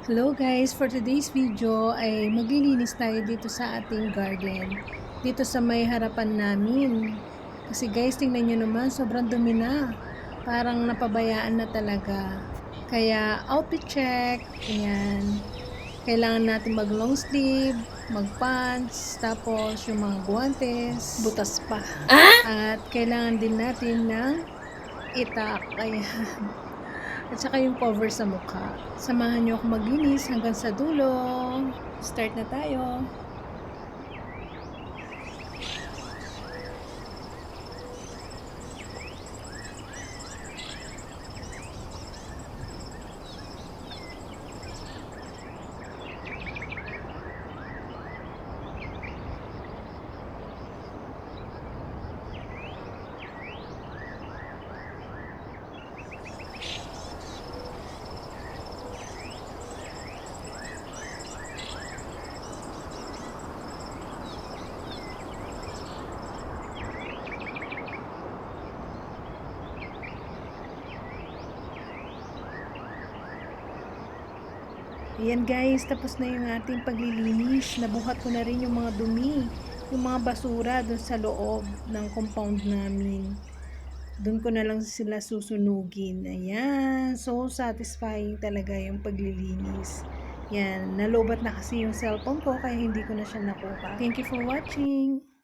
Hello guys, for today's video ay maglilinis tayo dito sa ating garden. Dito sa may harapan namin. Kasi guys, tingnan nyo naman, sobrang dumi na. Parang napabayaan na talaga. Kaya outfit check. Ayan. Kailangan natin mag long sleeve, mag pants, tapos yung mga guwantes, butas pa. At kailangan din natin ng itak. Ayan. At saka yung cover sa mukha. Samahan nyo ako maglinis hanggang sa dulo. Start na tayo. Ayan guys, tapos na yung ating paglilinis. Nabuhat ko na rin yung mga dumi, yung mga basura dun sa loob ng compound namin. Dun ko na lang sila susunugin. Ayan, so satisfying talaga yung paglilinis. Yan, nalobat na kasi yung cellphone ko kaya hindi ko na siya nakuha. Thank you for watching!